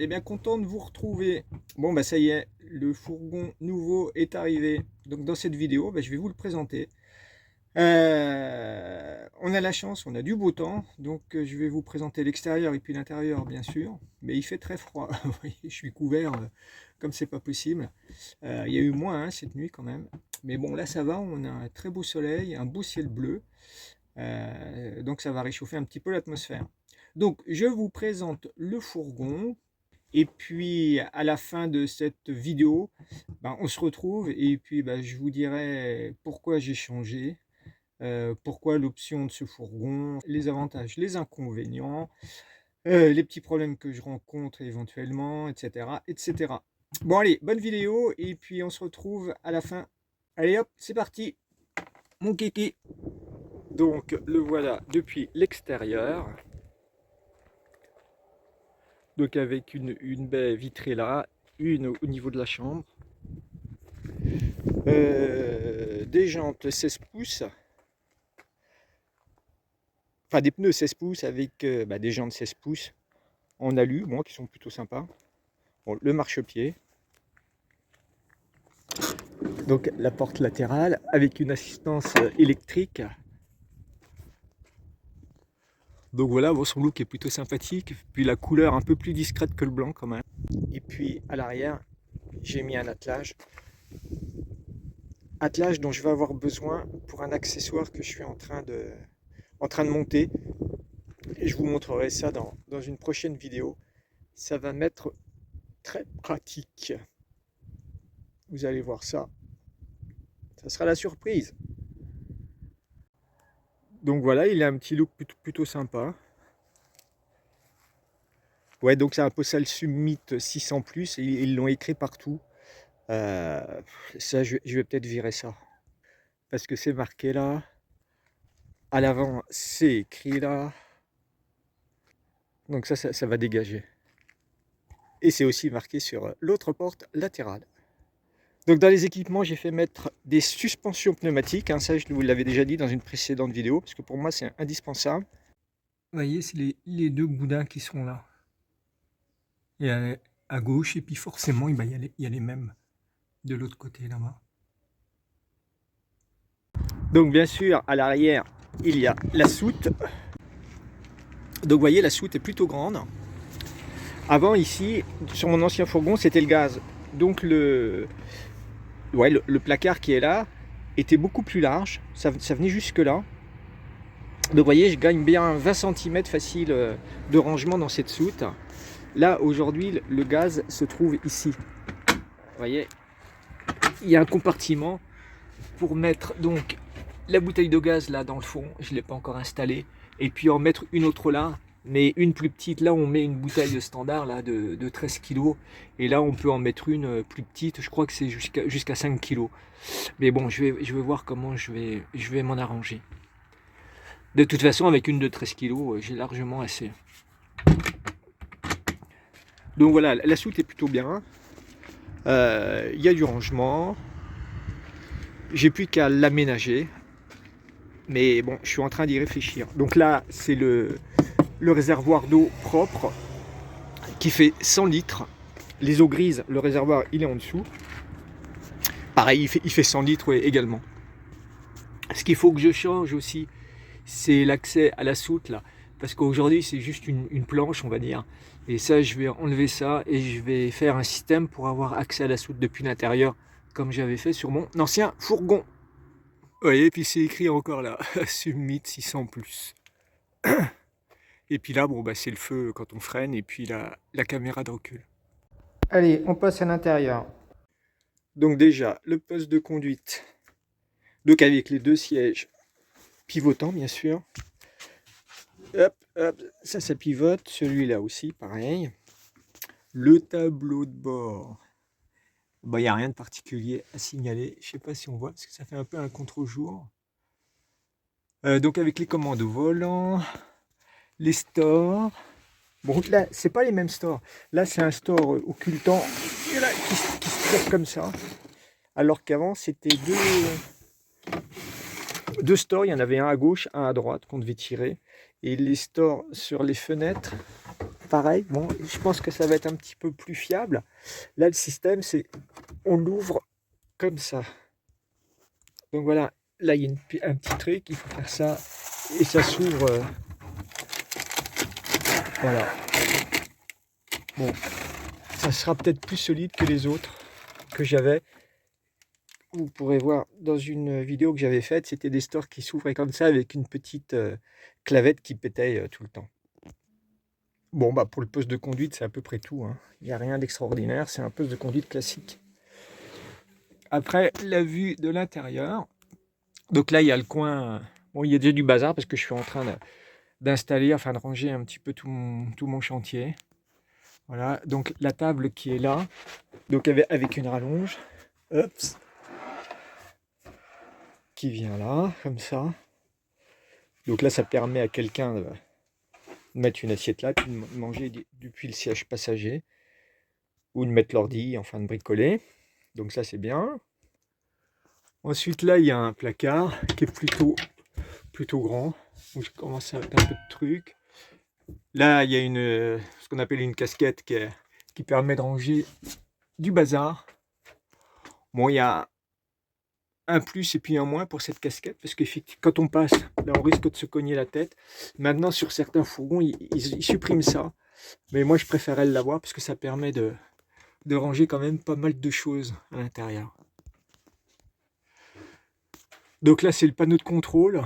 bien, content de vous retrouver. Bon, bah ça y est, le fourgon nouveau est arrivé. Donc dans cette vidéo, bah, je vais vous le présenter. On a la chance, on a du beau temps, donc je vais vous présenter l'extérieur et puis l'intérieur, bien sûr. Mais il fait très froid. Vous voyez, je suis couvert comme c'est pas possible. Il y a eu moins hein, cette nuit quand même. Mais bon, là ça va, on a un très beau soleil, un beau ciel bleu. Donc ça va réchauffer un petit peu l'atmosphère. Donc je vous présente le fourgon. Et puis à la fin de cette vidéo, ben, on se retrouve et puis ben, je vous dirai pourquoi j'ai changé, pourquoi l'option de ce fourgon, les avantages, les inconvénients, les petits problèmes que je rencontre éventuellement, etc., etc. Bon allez, bonne vidéo et puis on se retrouve à la fin. Allez hop, c'est parti, mon kiki. Donc le voilà depuis l'extérieur. Donc avec une baie vitrée là, une au niveau de la chambre. Des jantes 16 pouces. Enfin des pneus 16 pouces avec des jantes 16 pouces en alu, bon, qui sont plutôt sympas. Bon, le marchepied. Donc la porte latérale avec une assistance électrique. Donc voilà, bon, son look est plutôt sympathique. Puis la couleur un peu plus discrète que le blanc quand même. Et puis à l'arrière, j'ai mis un attelage. Attelage dont je vais avoir besoin pour un accessoire que je suis en train de monter. Et je vous montrerai ça dans une prochaine vidéo. Ça va m'être très pratique. Vous allez voir ça. Ça sera la surprise. Donc voilà, il a un petit look plutôt sympa. Ouais, donc c'est un Postal Summit 600 plus. Ils l'ont écrit partout. Ça, je vais peut-être virer ça. Parce que c'est marqué là. À l'avant, c'est écrit là. Donc ça va dégager. Et c'est aussi marqué sur l'autre porte latérale. Donc dans les équipements, j'ai fait mettre des suspensions pneumatiques. Hein, ça, je vous l'avais déjà dit dans une précédente vidéo, parce que pour moi, c'est indispensable. Vous voyez, c'est les deux boudins qui sont là. Il y a à gauche, et puis forcément, il y a les mêmes de l'autre côté là-bas. Donc bien sûr, à l'arrière, il y a la soute. Donc vous voyez, la soute est plutôt grande. Avant, ici, sur mon ancien fourgon, c'était le gaz. Donc le placard qui est là était beaucoup plus large. Ça venait jusque là. Donc vous voyez, je gagne bien 20 cm facile de rangement dans cette soute. Là, aujourd'hui, le gaz se trouve ici. Vous voyez, il y a un compartiment pour mettre donc la bouteille de gaz là dans le fond. Je ne l'ai pas encore installée. Et puis en mettre une autre là, mais une plus petite. Là, on met une bouteille de standard là, de 13 kg. Et là, on peut en mettre une plus petite. Je crois que c'est jusqu'à 5 kg. Mais bon, je vais voir comment je vais m'en arranger. De toute façon, avec une de 13 kg, j'ai largement assez. Donc voilà, la soute est plutôt bien. Il y a du rangement. J'ai plus qu'à l'aménager. Mais bon, je suis en train d'y réfléchir. Donc là, c'est le réservoir d'eau propre qui fait 100 litres. Les eaux grises, le réservoir, il est en dessous. Pareil, il fait 100 litres également. Ce qu'il faut que je change aussi, c'est l'accès à la soute là. Parce qu'aujourd'hui, c'est juste une planche, on va dire. Et ça, je vais enlever ça et je vais faire un système pour avoir accès à la soute depuis l'intérieur, comme j'avais fait sur mon ancien fourgon. Vous voyez, et puis c'est écrit encore là, Summit 600 plus. Et puis là, bon, bah, c'est le feu quand on freine et puis la caméra de recul. Allez, on passe à l'intérieur. Donc déjà, le poste de conduite. Donc avec les deux sièges pivotants, bien sûr. Hop, hop, ça pivote. Celui-là aussi, pareil. Le tableau de bord. Bah, il n'y a rien de particulier à signaler. Je ne sais pas si on voit, parce que ça fait un peu un contre-jour. Donc avec les commandes au volant, les stores. Bon, là, c'est pas les mêmes stores. Là, c'est un store occultant qui se tire comme ça. Alors qu'avant, c'était deux stores. Il y en avait un à gauche, un à droite qu'on devait tirer. Et les stores sur les fenêtres, pareil. Bon, je pense que ça va être un petit peu plus fiable. Là, le système, c'est on l'ouvre comme ça. Donc voilà, là, il y a un petit truc, il faut faire ça, et ça s'ouvre. Voilà. Bon, ça sera peut-être plus solide que les autres que j'avais. Vous pourrez voir dans une vidéo que j'avais faite, c'était des stores qui s'ouvraient comme ça avec une petite clavette qui pétait tout le temps. Bon, bah pour le poste de conduite, c'est à peu près tout, hein. Il n'y a rien d'extraordinaire, c'est un poste de conduite classique. Après, la vue de l'intérieur. Donc là, il y a le coin. Bon, il y a déjà du bazar parce que je suis en train d'installer, enfin de ranger un petit peu tout mon chantier. Voilà, donc la table qui est là, donc avec une rallonge, hop, qui vient là, comme ça. Donc là, ça permet à quelqu'un de mettre une assiette là, puis de manger depuis le siège passager, ou de mettre l'ordi, enfin de bricoler. Donc ça, c'est bien. Ensuite, là, il y a un placard qui est plutôt grand, où je commence à mettre un peu de trucs. Là, il y a ce qu'on appelle une casquette qui permet de ranger du bazar. Bon, il y a un plus et puis un moins pour cette casquette, parce que quand on passe, là, on risque de se cogner la tête. Maintenant, sur certains fourgons, ils suppriment ça. Mais moi, je préférais l'avoir parce que ça permet de ranger quand même pas mal de choses à l'intérieur. Donc là, c'est le panneau de contrôle.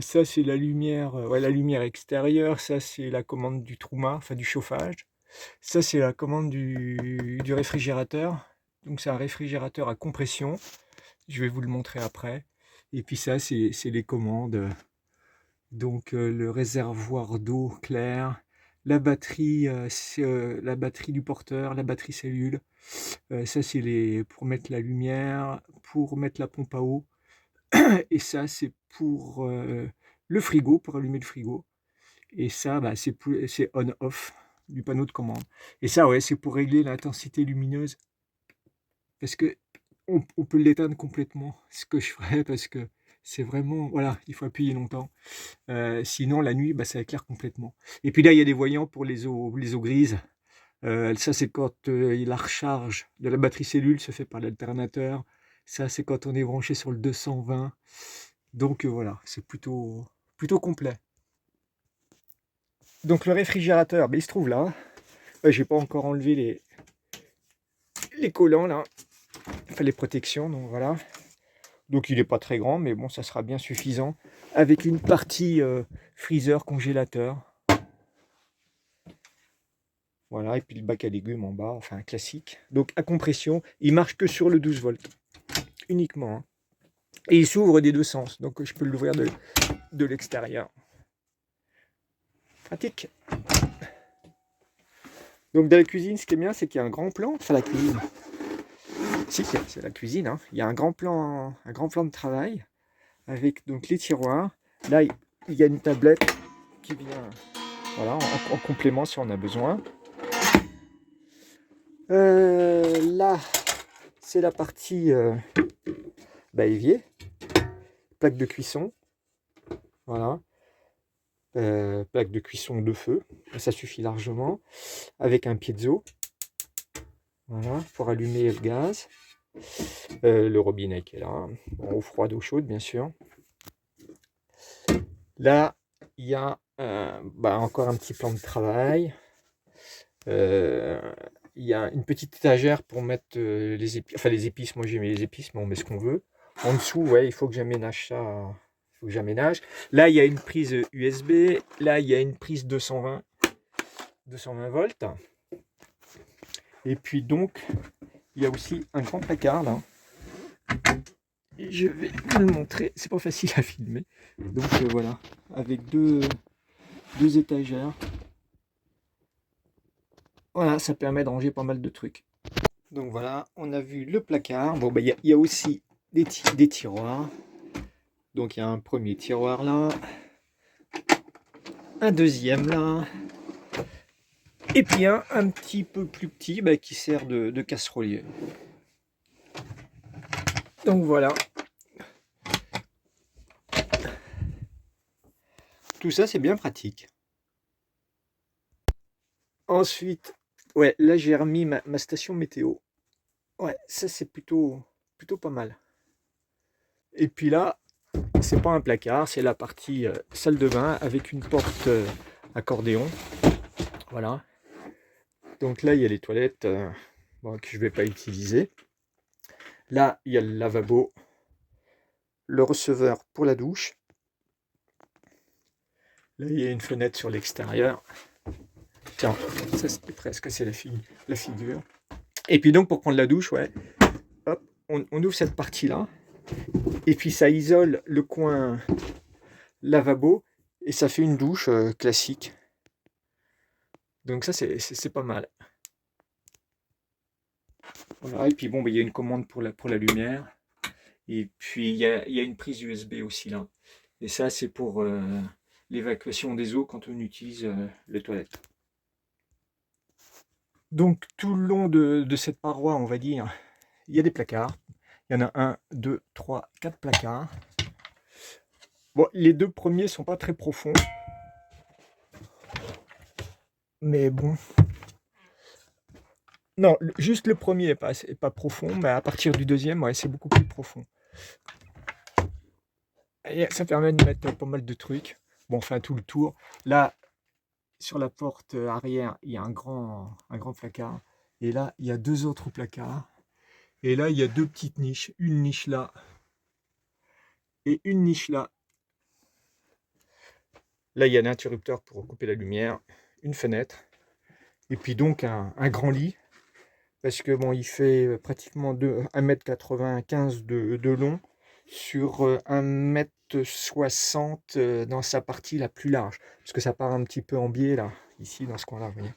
Ça, c'est la lumière, ouais, la lumière extérieure. Ça, c'est la commande du trauma, enfin du chauffage. Ça, c'est la commande du réfrigérateur. Donc, c'est un réfrigérateur à compression. Je vais vous le montrer après. Et puis ça, c'est les commandes. Donc, le réservoir d'eau clair, la batterie, la batterie du porteur, la batterie cellule. Ça, c'est pour mettre la lumière, pour mettre la pompe à eau. Et ça, c'est pour le frigo, pour allumer le frigo. Et ça, bah, c'est on-off du panneau de commande. Et ça, ouais, c'est pour régler l'intensité lumineuse. Parce que on peut l'éteindre complètement, ce que je ferais, parce que c'est vraiment, voilà, il faut appuyer longtemps. Sinon, la nuit, bah, ça éclaire complètement. Et puis là, il y a des voyants pour les eaux grises. Ça, c'est quand la recharge de la batterie cellule se fait par l'alternateur. Ça, c'est quand on est branché sur le 220. Donc voilà, c'est plutôt complet. Donc le réfrigérateur, ben, il se trouve là. J'ai pas encore enlevé les collants là, enfin les protections, donc voilà. Donc il n'est pas très grand, mais bon, ça sera bien suffisant. Avec une partie freezer, congélateur. Voilà, et puis le bac à légumes en bas, enfin classique. Donc à compression, il marche que sur le 12 volts, uniquement, hein. Et il s'ouvre des deux sens, donc je peux l'ouvrir de l'extérieur. Pratique. Donc dans la cuisine, ce qui est bien, c'est qu'il y a un grand plan. Enfin la cuisine. Si, c'est la cuisine, hein. Il y a un grand plan de travail avec donc les tiroirs. Là, il y a une tablette qui vient, voilà, en complément si on a besoin. Là, c'est la partie évier, plaque de cuisson. Voilà. Plaque de cuisson de feu, ça suffit largement, avec un piezo, voilà, pour allumer le gaz, le robinet qui est là, eau froide, eau chaude bien sûr. Là, il y a encore un petit plan de travail, il y a une petite étagère pour mettre les épices, enfin les épices, moi j'ai mis les épices, mais on met ce qu'on veut. En dessous, ouais, il faut que j'aménage ça. Faut que j'aménage. Là, il y a une prise USB. Là, il y a une prise 220 volts. Et puis donc, il y a aussi un grand placard là. Et je vais vous le montrer. C'est pas facile à filmer. Donc voilà, avec deux étagères. Voilà, ça permet de ranger pas mal de trucs. Donc voilà, on a vu le placard. Bon, il y a aussi des tiroirs. Donc il y a un premier tiroir là, un deuxième là, et puis un petit peu plus petit qui sert de casserolier. Donc voilà. tout ça, c'est bien pratique. Ensuite, ouais, là j'ai remis ma station météo. Ouais, ça c'est plutôt pas mal. Et puis là, c'est pas un placard, c'est la partie salle de bain avec une porte accordéon. Voilà. Donc là, il y a les toilettes bon, que je vais pas utiliser. Là, il y a le lavabo, le receveur pour la douche. Là, il y a une fenêtre sur l'extérieur. Tiens, ça c'était presque, c'est la figure. Et puis donc, pour prendre la douche, ouais, hop, on ouvre cette partie-là. Et puis ça isole le coin lavabo et ça fait une douche classique. Donc ça, c'est pas mal. Voilà, et puis bon, bah, il y a une commande pour la lumière. Et puis il y a une prise USB aussi là. Et ça, c'est pour l'évacuation des eaux quand on utilise les toilettes. Donc tout le long de cette paroi, on va dire, il y a des placards. Il y en a 1, 2, 3, 4 placards. Bon, les deux premiers sont pas très profonds. Mais bon. Non, juste le premier est pas profond, mais à partir du deuxième, ouais, c'est beaucoup plus profond. Et ça permet de mettre pas mal de trucs. Bon, enfin tout le tour. Là, sur la porte arrière, il y a un grand placard. Et là, il y a 2 autres placards. Et là, il y a 2 petites niches. Une niche là et une niche là. Là, il y a l'interrupteur pour couper la lumière, une fenêtre. Et puis donc un grand lit. Parce que bon, il fait pratiquement 1,95 m de long sur 1,60 m dans sa partie la plus large. Parce que ça part un petit peu en biais là, ici dans ce coin-là, vous voyez.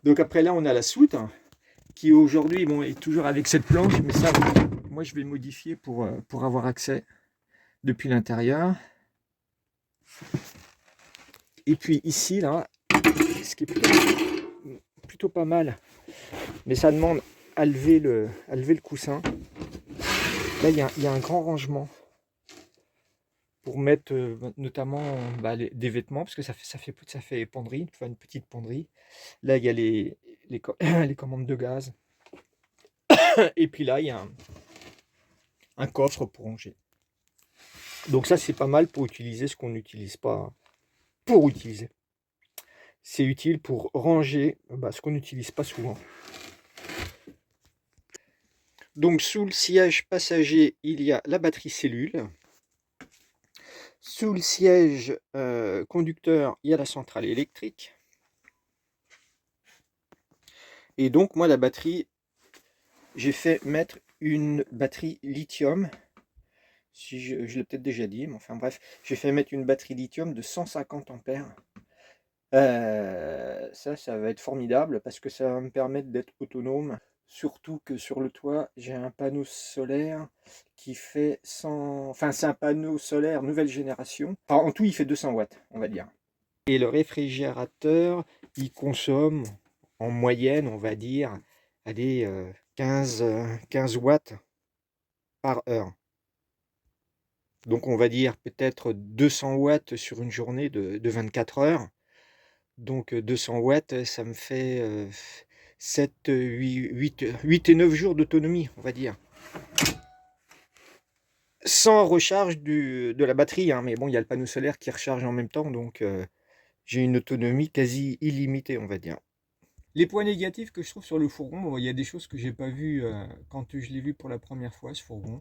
Donc après là, on a la soute hein, qui aujourd'hui bon, est toujours avec cette planche, mais ça, moi je vais modifier pour avoir accès depuis l'intérieur. Et puis ici, là, ce qui est plutôt pas mal, mais ça demande à lever le coussin. Là, il y a un grand rangement pour mettre notamment des vêtements, parce que ça fait penderie, enfin une petite penderie. Là, il y a les commandes de gaz. Et puis là, il y a un coffre pour ranger. Donc ça, c'est pas mal pour utiliser ce qu'on n'utilise pas pour utiliser. C'est utile pour ranger ce qu'on n'utilise pas souvent. Donc sous le siège passager, il y a la batterie cellule. Sous le siège conducteur, il y a la centrale électrique. Et donc moi la batterie, j'ai fait mettre une batterie lithium. Si je l'ai peut-être déjà dit, mais enfin bref, j'ai fait mettre une batterie lithium de 150 ampères. Ça va être formidable parce que ça va me permettre d'être autonome. Surtout que sur le toit, j'ai un panneau solaire qui fait 100... Enfin, c'est un panneau solaire nouvelle génération. Enfin, en tout, il fait 200 watts, on va dire. Et le réfrigérateur, il consomme en moyenne, on va dire, allez, 15 watts par heure. Donc, on va dire peut-être 200 watts sur une journée de 24 heures. Donc, 200 watts, ça me fait 7, 8 et 9 jours d'autonomie, on va dire. Sans recharge de la batterie, hein, mais bon, il y a le panneau solaire qui recharge en même temps, donc j'ai une autonomie quasi illimitée, on va dire. Les points négatifs que je trouve sur le fourgon, bon, il y a des choses que j'ai pas vues quand je l'ai vu pour la première fois, ce fourgon.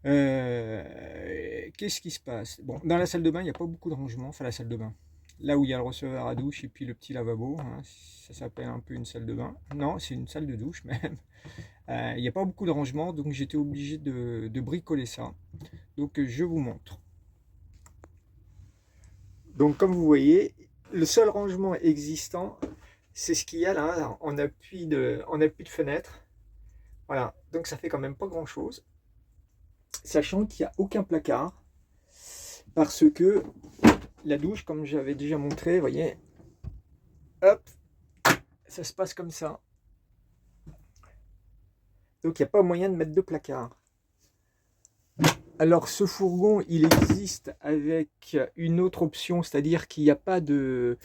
Qu'est-ce qui se passe? Bon, dans la salle de bain, il n'y a pas beaucoup de rangement, enfin la salle de bain. Là où il y a le receveur à douche et puis le petit lavabo, hein, ça s'appelle un peu une salle de bain. Non, c'est une salle de douche même. Il n'y a pas beaucoup de rangement, donc j'étais obligé de bricoler ça. Donc je vous montre. Donc comme vous voyez, le seul rangement existant, c'est ce qu'il y a là en appui de fenêtre. Voilà, donc ça fait quand même pas grand chose. Sachant qu'il n'y a aucun placard. Parce que la douche, comme j'avais déjà montré, vous voyez, hop, ça se passe comme ça. Donc il n'y a pas moyen de mettre de placard. Alors ce fourgon, il existe avec une autre option, c'est-à-dire qu'il n'y a pas de,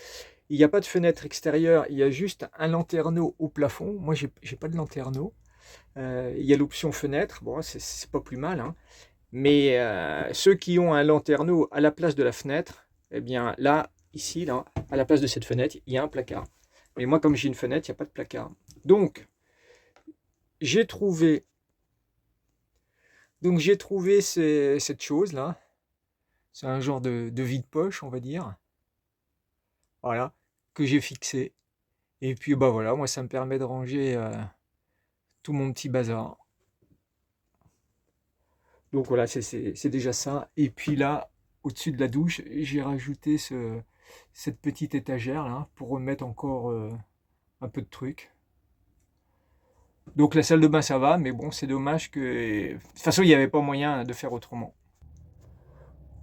il n'y a pas de fenêtre extérieure, il y a juste un lanterneau au plafond. Moi, j'ai pas de lanterneau. Il y a l'option fenêtre, bon, c'est pas plus mal, hein. Mais ceux qui ont un lanterneau à la place de la fenêtre, eh bien là, ici, là, à la place de cette fenêtre, il y a un placard. Mais moi, comme j'ai une fenêtre, il n'y a pas de placard. Donc, j'ai trouvé, j'ai trouvé cette chose-là. C'est un genre de vide-poche, on va dire. Voilà, que j'ai fixé. Et puis, bah voilà, moi, ça me permet de ranger tout mon petit bazar. Donc voilà, c'est déjà ça. Et puis là, au-dessus de la douche, j'ai rajouté cette petite étagère là pour remettre encore un peu de trucs. Donc la salle de bain ça va, mais bon, c'est dommage que. De toute façon, il n'y avait pas moyen de faire autrement.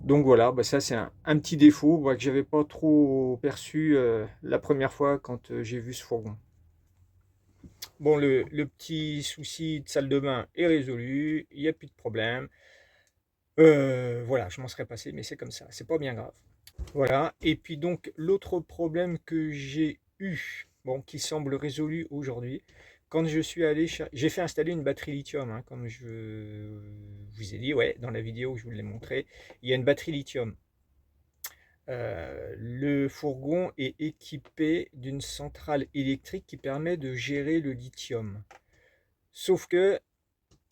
Donc voilà, bah ça c'est un petit défaut que j'avais pas trop perçu la première fois quand j'ai vu ce fourgon. Bon, le petit souci de salle de bain est résolu, il n'y a plus de problème. Voilà, je m'en serais passé, mais c'est comme ça, c'est pas bien grave. Voilà, et puis donc l'autre problème que j'ai eu, bon, qui semble résolu aujourd'hui, quand je suis allé, j'ai fait installer une batterie lithium, hein, comme je vous ai dit, ouais, dans la vidéo où je vous l'ai montré, il y a une batterie lithium. Le fourgon est équipé d'une centrale électrique qui permet de gérer le lithium. Sauf que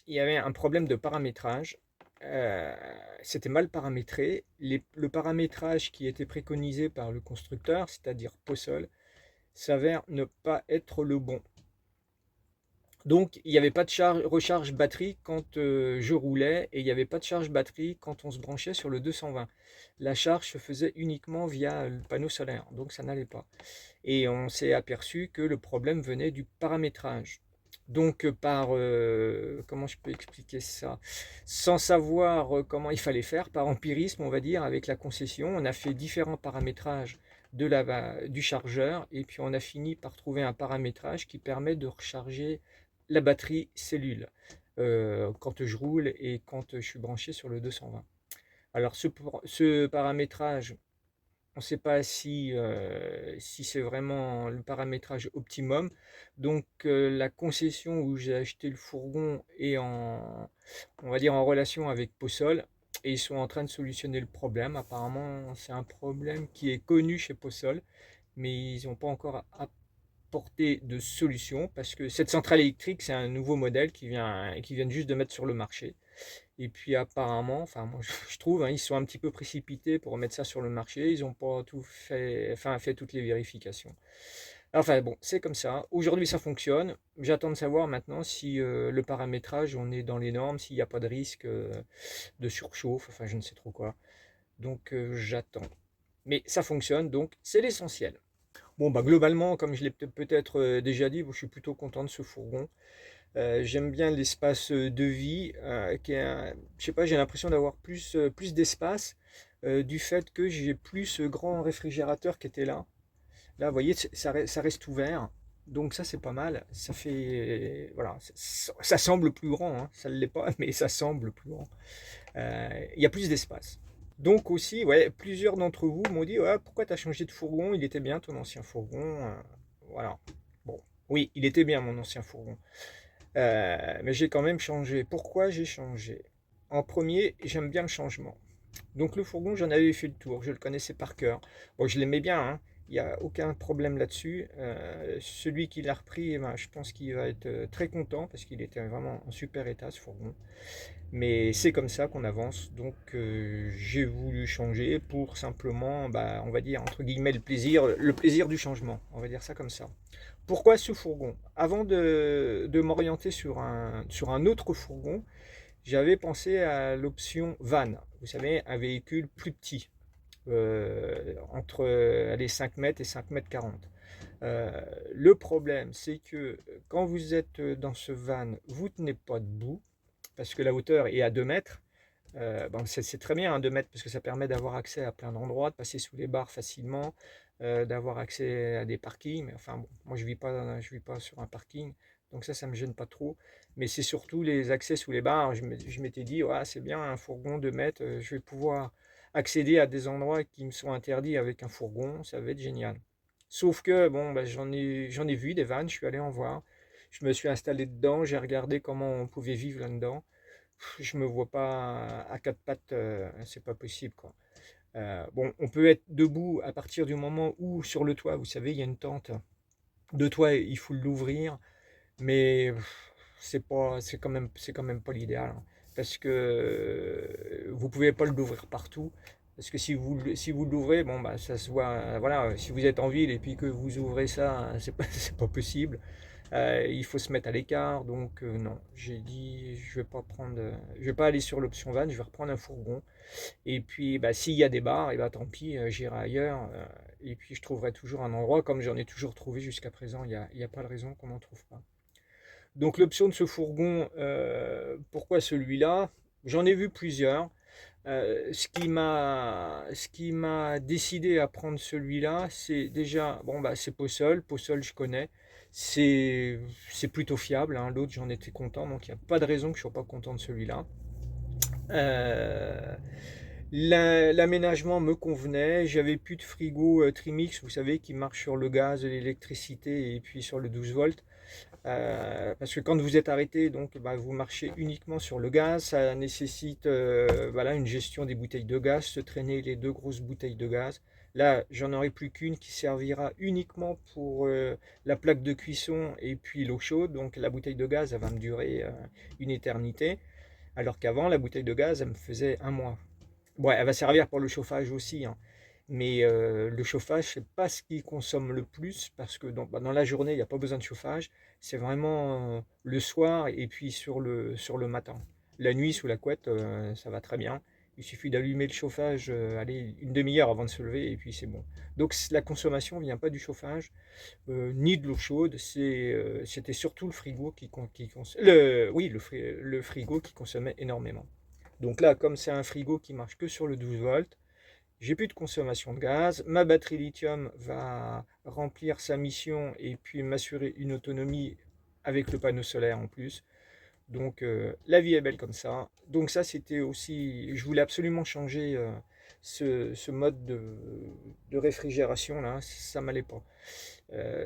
il y avait un problème de paramétrage. Euh, C'était mal paramétré. Le paramétrage qui était préconisé par le constructeur, c'est-à-dire POSOL, s'avère ne pas être le bon. Donc il n'y avait pas de recharge batterie quand je roulais et il n'y avait pas de charge batterie quand on se branchait sur le 220. La charge se faisait uniquement via le panneau solaire, donc ça n'allait pas. Et on s'est aperçu que le problème venait du paramétrage. Donc comment je peux expliquer ça? Sans savoir comment il fallait faire, par empirisme on va dire, avec la concession, on a fait différents paramétrages du chargeur et puis on a fini par trouver un paramétrage qui permet de recharger la batterie cellule quand je roule et quand je suis branché sur le 220. Alors ce paramétrage, on ne sait pas si c'est vraiment le paramétrage optimum. Donc la concession où j'ai acheté le fourgon est on va dire, en relation avec Posol et ils sont en train de solutionner le problème. Apparemment, c'est un problème qui est connu chez Posol, mais ils n'ont pas encore apporté de solution parce que cette centrale électrique, c'est un nouveau modèle qui viennent juste de mettre sur le marché. Et puis apparemment, enfin moi je trouve, hein, ils sont un petit peu précipités pour mettre ça sur le marché. Ils n'ont pas tout fait, enfin fait toutes les vérifications. Enfin bon, c'est comme ça. Aujourd'hui ça fonctionne. J'attends de savoir maintenant si le paramétrage, on est dans les normes, s'il n'y a pas de risque de surchauffe, enfin je ne sais trop quoi. Donc j'attends. Mais ça fonctionne, donc c'est l'essentiel. Bon bah globalement, comme je l'ai peut-être déjà dit, je suis plutôt content de ce fourgon. J'aime bien l'espace de vie, je sais pas, j'ai l'impression d'avoir plus d'espace du fait que j'ai plus ce grand réfrigérateur qui était là. Là, vous voyez, ça reste ouvert. Donc ça, c'est pas mal. Ça fait, voilà, ça semble plus grand, hein. Ça ne l'est pas, mais ça semble plus grand. Il y a plus d'espace. Donc aussi, ouais, plusieurs d'entre vous m'ont dit, ouais, pourquoi tu as changé de fourgon? Il était bien ton ancien fourgon. Voilà. Bon, oui, il était bien mon ancien fourgon. Mais j'ai quand même changé. Pourquoi j'ai changé? En premier, j'aime bien le changement. Donc le fourgon, j'en avais fait le tour, je le connaissais par cœur. Bon, je l'aimais bien, hein. Il n'y a aucun problème là-dessus. Celui qui l'a repris, eh ben, je pense qu'il va être très content parce qu'il était vraiment en super état ce fourgon. Mais c'est comme ça qu'on avance, donc j'ai voulu changer pour simplement, bah, on va dire entre guillemets le plaisir du changement, on va dire ça comme ça. Pourquoi ce fourgon? Avant de m'orienter sur un autre fourgon, j'avais pensé à l'option van. Vous savez, un véhicule plus petit, entre allez, 5 mètres et 5 mètres 40. Le problème, c'est que quand vous êtes dans ce van, vous ne tenez pas debout, parce que la hauteur est à 2 mètres. Bon, c'est très bien, hein, 2 mètres, parce que ça permet d'avoir accès à plein d'endroits, de passer sous les barres facilement, d'avoir accès à des parkings. Mais enfin, bon, moi, je vis pas sur un parking. Donc ça me gêne pas trop. Mais c'est surtout les accès sous les barres. Je m'étais dit, ouais, c'est bien un fourgon 2 mètres, je vais pouvoir accéder à des endroits qui me sont interdits avec un fourgon, ça va être génial. Sauf que, bon, bah, j'en ai vu des vannes, je suis allé en voir. Je me suis installé dedans, j'ai regardé comment on pouvait vivre là-dedans. Je me vois pas à quatre pattes, c'est pas possible, quoi. Bon, on peut être debout à partir du moment où sur le toit, vous savez, il y a une tente de toit, il faut l'ouvrir, mais c'est quand même pas l'idéal, hein, parce que vous pouvez pas l'ouvrir partout. Parce que si vous l'ouvrez, bon bah ça se voit, voilà, si vous êtes en ville et puis que vous ouvrez ça, c'est pas, c'est pas possible. Il faut se mettre à l'écart, donc non, j'ai dit je vais pas aller sur l'option van, je vais reprendre un fourgon. Et puis bah, s'il y a des bars, et bah, tant pis, j'irai ailleurs. Et puis je trouverai toujours un endroit, comme j'en ai toujours trouvé jusqu'à présent, il y a pas de raison qu'on n'en trouve pas. Donc l'option de ce fourgon, pourquoi celui-là? J'en ai vu plusieurs. Ce qui m'a décidé à prendre celui-là, c'est déjà, bon bah c'est Possol, Possol je connais, c'est plutôt fiable, hein. L'autre j'en étais content, donc il n'y a pas de raison que je ne sois pas content de celui-là. Euh, L'aménagement me convenait, j'avais plus de frigo Trimix, vous savez, qui marche sur le gaz, l'électricité et puis sur le 12 volts. Parce que quand vous êtes arrêté, donc bah, vous marchez uniquement sur le gaz, ça nécessite voilà, une gestion des bouteilles de gaz, se traîner les deux grosses bouteilles de gaz. Là, j'en aurai plus qu'une qui servira uniquement pour la plaque de cuisson et puis l'eau chaude. Donc la bouteille de gaz, elle va me durer une éternité. Alors qu'avant, la bouteille de gaz, elle me faisait un mois. Ouais, elle va servir pour le chauffage aussi, hein. Mais le chauffage, c'est pas ce qui consomme le plus parce que bah, dans la journée, il n'y a pas besoin de chauffage. C'est vraiment le soir et puis sur le matin. La nuit, sous la couette, ça va très bien. Il suffit d'allumer le chauffage, allez, une demi-heure avant de se lever et puis c'est bon. Donc la consommation ne vient pas du chauffage ni de l'eau chaude. C'était surtout le frigo oui, le frigo qui consommait énormément. Donc là, comme c'est un frigo qui marche que sur le 12 volts, j'ai plus de consommation de gaz. Ma batterie lithium va remplir sa mission et puis m'assurer une autonomie avec le panneau solaire en plus. Donc la vie est belle comme ça. Donc ça c'était aussi, je voulais absolument changer ce mode de réfrigération là, ça m'allait pas.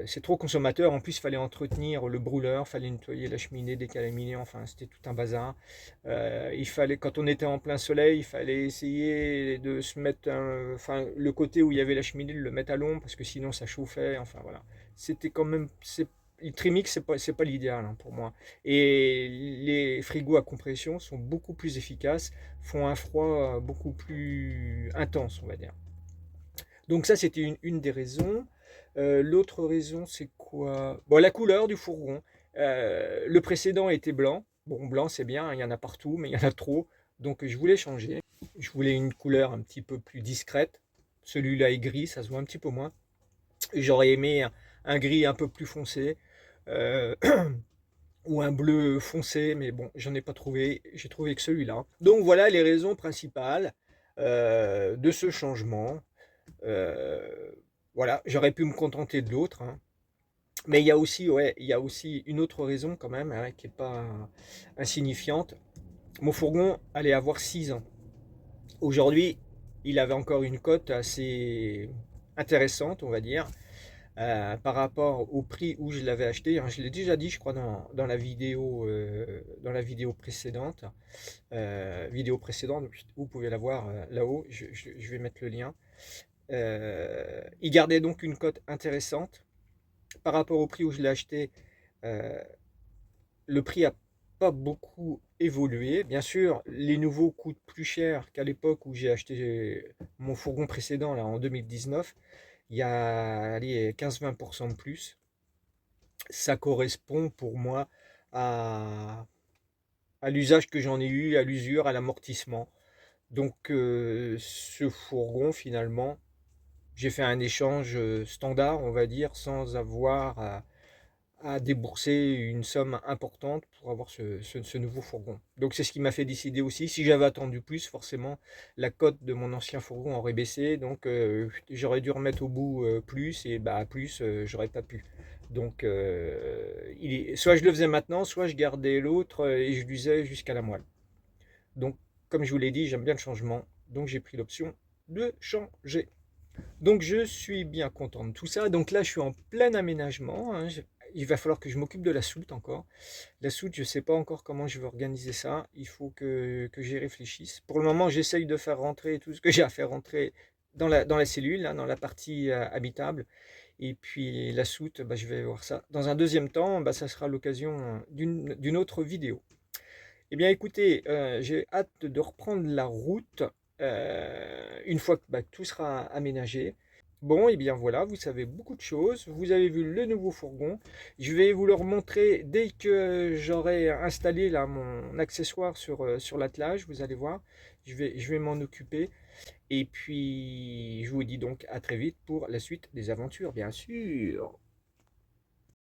C'est trop consommateur, en plus il fallait entretenir le brûleur, il fallait nettoyer la cheminée, décalaminer, enfin c'était tout un bazar. Il fallait, quand on était en plein soleil, il fallait essayer de se mettre, enfin le côté où il y avait la cheminée, de le mettre à l'ombre parce que sinon ça chauffait, enfin voilà. C'était quand même, le Trimix, c'est pas l'idéal hein, pour moi. Et les frigos à compression sont beaucoup plus efficaces, font un froid beaucoup plus intense, on va dire. Donc ça, c'était une des raisons. L'autre raison, c'est quoi? Bon, la couleur du fourgon. Le précédent était blanc. Bon, blanc, c'est bien, il y en a partout, mais il y en a trop. Donc je voulais changer. Je voulais une couleur un petit peu plus discrète. Celui-là est gris, ça se voit un petit peu moins. J'aurais aimé un gris un peu plus foncé. Euh, ou un bleu foncé, mais bon, j'en ai pas trouvé, j'ai trouvé que celui-là. Donc voilà les raisons principales de ce changement. Euh, voilà, j'aurais pu me contenter de l'autre, hein. Mais il y a aussi, ouais, il y a aussi une autre raison quand même, hein, qui n'est pas insignifiante. Mon fourgon allait avoir 6 ans. Aujourd'hui, il avait encore une cote assez intéressante, on va dire. Par rapport au prix où je l'avais acheté, hein, je l'ai déjà dit, je crois, dans la vidéo précédente, vous pouvez la voir là-haut, je vais mettre le lien. Il gardait donc une cote intéressante. Par rapport au prix où je l'ai acheté, euh, le prix n'a pas beaucoup évolué. Bien sûr, les nouveaux coûtent plus cher qu'à l'époque où j'ai acheté mon fourgon précédent, là, en 2019. Il y a 15-20% de plus. Ça correspond pour moi à, à l'usage que j'en ai eu, à l'usure, à l'amortissement. Donc ce fourgon, finalement, j'ai fait un échange standard, on va dire, sans avoir à débourser une somme importante pour avoir ce nouveau fourgon. Donc c'est ce qui m'a fait décider aussi. Si j'avais attendu plus, forcément, la cote de mon ancien fourgon aurait baissé. Donc j'aurais dû remettre au bout plus et bah plus, j'aurais pas pu. Donc, soit je le faisais maintenant, soit je gardais l'autre et je l'usais jusqu'à la moelle. Donc, comme je vous l'ai dit, j'aime bien le changement. Donc, j'ai pris l'option de changer. Donc, je suis bien content de tout ça. Donc là, je suis en plein aménagement, hein. Il va falloir que je m'occupe de la soute encore. La soute, je ne sais pas encore comment je vais organiser ça. Il faut que j'y réfléchisse. Pour le moment, j'essaye de faire rentrer tout ce que j'ai à faire rentrer dans la cellule, hein, dans la partie habitable. Et puis la soute, bah, je vais voir ça. Dans un deuxième temps, bah, ça sera l'occasion d'une autre vidéo. Eh bien écoutez, j'ai hâte de reprendre la route une fois que bah, tout sera aménagé. Bon, et bien voilà, vous savez beaucoup de choses. Vous avez vu le nouveau fourgon. Je vais vous le remontrer dès que j'aurai installé là, mon accessoire sur l'attelage. Vous allez voir, je vais m'en occuper. Et puis, je vous dis donc à très vite pour la suite des aventures, bien sûr.